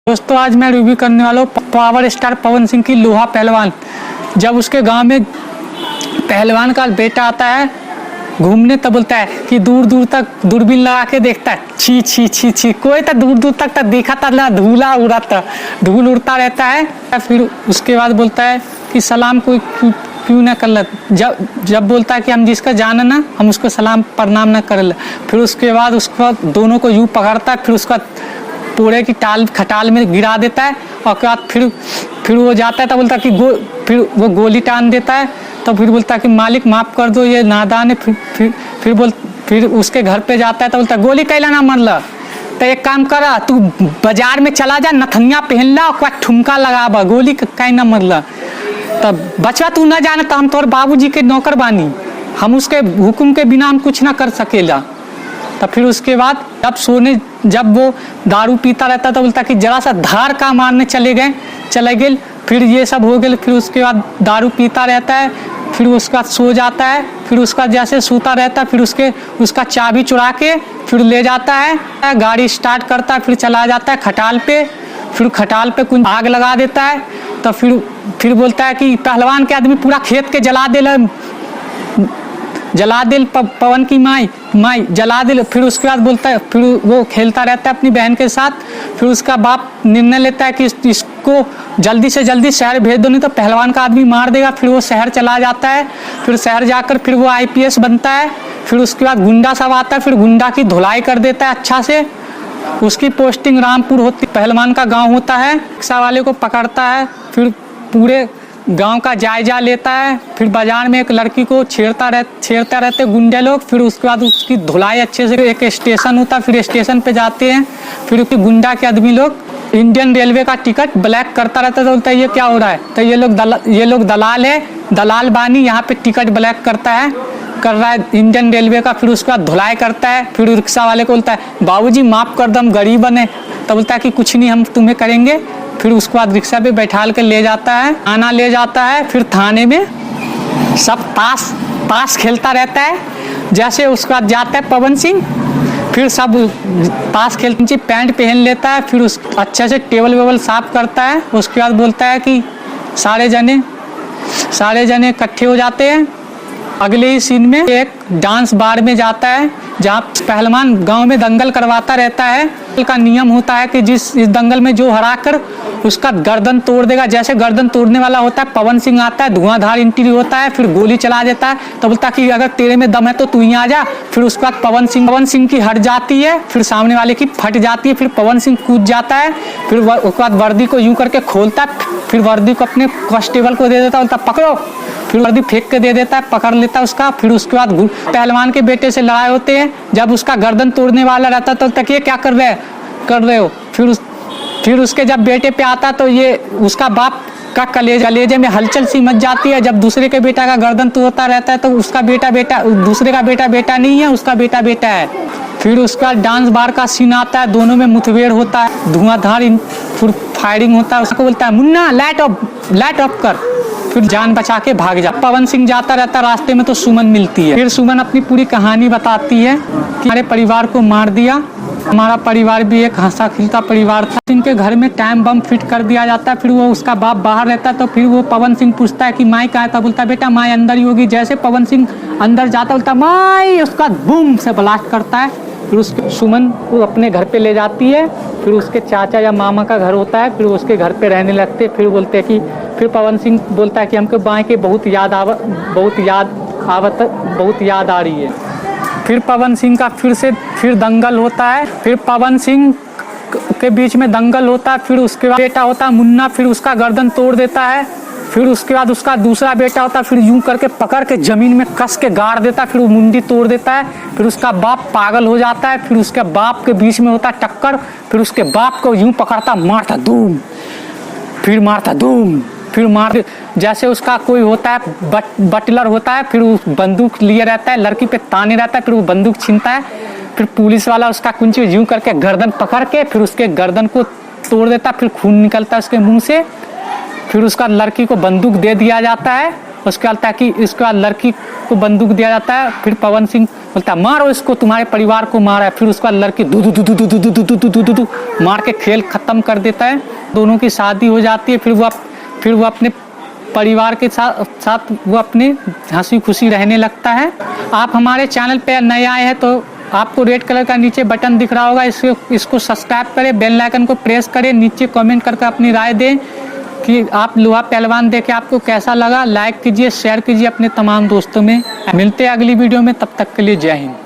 दोस्तों आज मैं रिव्यू करने वाला हूँ पावर स्टार पवन सिंह की लोहा पहलवान। जब उसके गांव में पहलवान का बेटा आता है घूमने तब बोलता है कि दूर दूर तक दूरबीन लगा के देखता है, छी छी छी छी, कोई तो दूर दूर तक देखा था ना, धूला उड़ाता, धूल उड़ता रहता है। फिर उसके बाद बोलता है कि सलाम कोई क्यों ना कर ले। जब बोलता है कि हम जिसका जाना ना हम उसको सलाम प्रणाम ना कर ले। फिर उसके बाद उसको दोनों को यूँ पकड़ता है, फिर उसका पूरे की खटाल में गिरा देता है और उसके बाद फिर वो जाता है तो बोलता है कि फिर वो गोली टान देता है। तो फिर बोलता है कि मालिक माफ़ कर दो, ये नादान है। फिर उसके घर पे जाता है तो बोलता है गोली कैला ना मरला, तो एक काम करा तू बाजार में चला जा, नथनिया पहन ला और ठुमका लगावा, गोली कै ना मरला। तब बचवा तू ना जाने तो हम तोर बाबूजी के नौकर बानी, हम उसके हुक्म के बिना हम कुछ ना कर सकेला। तब फिर उसके बाद जब वो दारू पीता रहता तो बोलता कि जरा सा धार का मारने चले गए। फिर ये सब हो गया। फिर उसके बाद दारू पीता रहता है, फिर उसका सो जाता है। फिर उसका जैसे सोता रहता है फिर उसका चाबी चुरा के फिर ले जाता है, गाड़ी स्टार्ट करता है, फिर चला जाता है खटाल पे। फिर खटाल पे कुछ आग लगा देता है। तो फिर बोलता है कि पहलवान के आदमी पूरा खेत के जला दिल पवन की माई जला दिल। फिर उसके बाद बोलता है, फिर वो खेलता रहता है अपनी बहन के साथ। फिर उसका बाप निर्णय लेता है कि इसको जल्दी से जल्दी शहर भेज दो, नहीं तो पहलवान का आदमी मार देगा। फिर वो शहर चला जाता है। फिर शहर जाकर फिर वो IPS बनता है। फिर उसके बाद गुंडा सब आता है, फिर गुंडा की धुलाई कर देता है अच्छा से। उसकी पोस्टिंग रामपुर होती, पहलवान का गाँव होता है। रिक्शा वाले को पकड़ता है, फिर पूरे गांव का जायजा लेता है। फिर बाजार में एक लड़की को छेड़ता रहते गुंडे लोग। फिर उसके बाद उसकी धुलाई अच्छे से, एक स्टेशन होता है, फिर स्टेशन पे जाते हैं। फिर गुंडा के आदमी लोग इंडियन रेलवे का टिकट ब्लैक करता रहता है। तो बोलता है ये क्या हो रहा है, तो ये लोग दलाल है, दलाल बानी यहाँ पे टिकट ब्लैक कर रहा है इंडियन रेलवे का। फिर उसके बाद धुलाई करता है। फिर रिक्शा वाले को बोलता है बाबूजी माफ़ कर दो, हम गरीब बने। तो बोलता है कि कुछ नहीं, हम तुम्हें करेंगे। फिर उसके बाद रिक्शा पे बैठाल के ले जाता है, थाना ले जाता है। फिर थाने में सब ताश खेलता रहता है। जैसे उसके बाद जाता है पवन सिंह, फिर सब ताश खेलते, पैंट पहन लेता है। फिर उस अच्छे से टेबल वेबल साफ करता है। उसके बाद बोलता है कि सारे जने इकट्ठे हो जाते हैं। अगले ही सीन में एक डांस बार में जाता है जहाँ पहलवान गांव में दंगल करवाता रहता है। का नियम होता है कि इस दंगल में जो हरा कर उसका गर्दन तोड़ देगा। जैसे गर्दन तोड़ने वाला होता है पवन सिंह आता है, धुआंधार एंट्री होता है, फिर गोली चला देता है। तो बोलता है कि अगर तेरे में दम है तो तू ही आ जा। फिर उसके बाद पवन सिंह की हट जाती है, फिर सामने वाले की फट जाती है। फिर पवन सिंह कूद जाता है। फिर उसके बाद वर्दी को यूं करके खोलता है, फिर वर्दी को अपने कांस्टेबल को दे देता है, बोलता पकड़ो। फिर वर्दी फेंक के दे देता है, पकड़ लेता है उसका। फिर उसके बाद पहलवान के बेटे से लड़ाई होते हैं। जब उसका गर्दन तोड़ने वाला रहता तो तक ये क्या कर रहे हो। फिर उसके जब बेटे पे आता तो ये उसका बाप का कलेजे में हलचल सी मच जाती है। जब दूसरे के बेटा का गर्दन तोड़ता रहता है तो उसका बेटा दूसरे का बेटा नहीं है, उसका बेटा है। फिर उसका डांस बार का सीन आता है, दोनों में मुठभेड़ होता है, धुआंधार फिर फायरिंग होता है। उसको बोलता है मुन्ना लाइट ऑफ कर, फिर जान बचा के भाग जा। पवन सिंह जाता रहता, रास्ते में तो सुमन मिलती है। फिर सुमन अपनी पूरी कहानी बताती है कि हमारे परिवार को मार दिया, हमारा परिवार भी एक हंसा खिलता परिवार था। इनके घर में टाइम बम फिट कर दिया जाता है। फिर वो उसका बाप बाहर रहता है तो फिर वो पवन सिंह पूछता है कि माई कहाँ है। बोलता है बेटा माई अंदर ही होगी। जैसे पवन सिंह अंदर जाता बोलता माई, उसका बूम से ब्लास्ट करता है। फिर उसके सुमन को अपने घर पे ले जाती है। फिर उसके चाचा या मामा का घर होता है, फिर उसके घर पे रहने लगते। फिर बोलते हैं कि फिर पवन सिंह बोलता है कि हमको बाएँ के बहुत याद आ रही है। फिर पवन सिंह का फिर दंगल होता है। फिर पवन सिंह के बीच में दंगल होता है। फिर उसके बाद बेटा होता है मुन्ना, फिर उसका गर्दन तोड़ देता है। फिर उसके बाद उसका दूसरा बेटा होता है, फिर यूं करके पकड़ के जमीन में कस के गाड़ देता है, फिर वो मुंडी तोड़ देता है। फिर उसका बाप पागल हो जाता है। फिर उसके बाप के बीच में होता है टक्कर, फिर उसके बाप को यूं पकड़ता, मारता धूम, फिर मार। जैसे उसका कोई होता है बटलर होता है, फिर वो बंदूक लिए रहता है, लड़की पे ताने रहता है, फिर वो बंदूक छीनता है। फिर पुलिस वाला उसका कुछ यूं करके गर्दन पकड़ के फिर उसके गर्दन को तोड़ देता है, फिर खून निकलता है उसके मुंह से। फिर उसका लड़की को बंदूक दे दिया जाता है। उसके बाद लड़की को बंदूक दिया जाता है। फिर पवन सिंह बोलता मारो इसको, तुम्हारे परिवार को मारा है। फिर उसके बाद लड़की दू दू दू दू दू दू दू दू दू दू दू मार के खेल खत्म कर देता है। दोनों की शादी हो जाती है। फिर वो अपने परिवार के साथ वो अपने हंसी खुशी रहने लगता है। आप हमारे चैनल पे नए आए हैं तो आपको रेड कलर का नीचे बटन दिख रहा होगा, इसको सब्सक्राइब करें, बेल आइकन को प्रेस करें, नीचे कमेंट करके अपनी राय दें कि आप लोहा पहलवान देखे आपको कैसा लगा। लाइक कीजिए, शेयर कीजिए अपने तमाम दोस्तों में। मिलते हैं अगली वीडियो में, तब तक के लिए जय हिंद।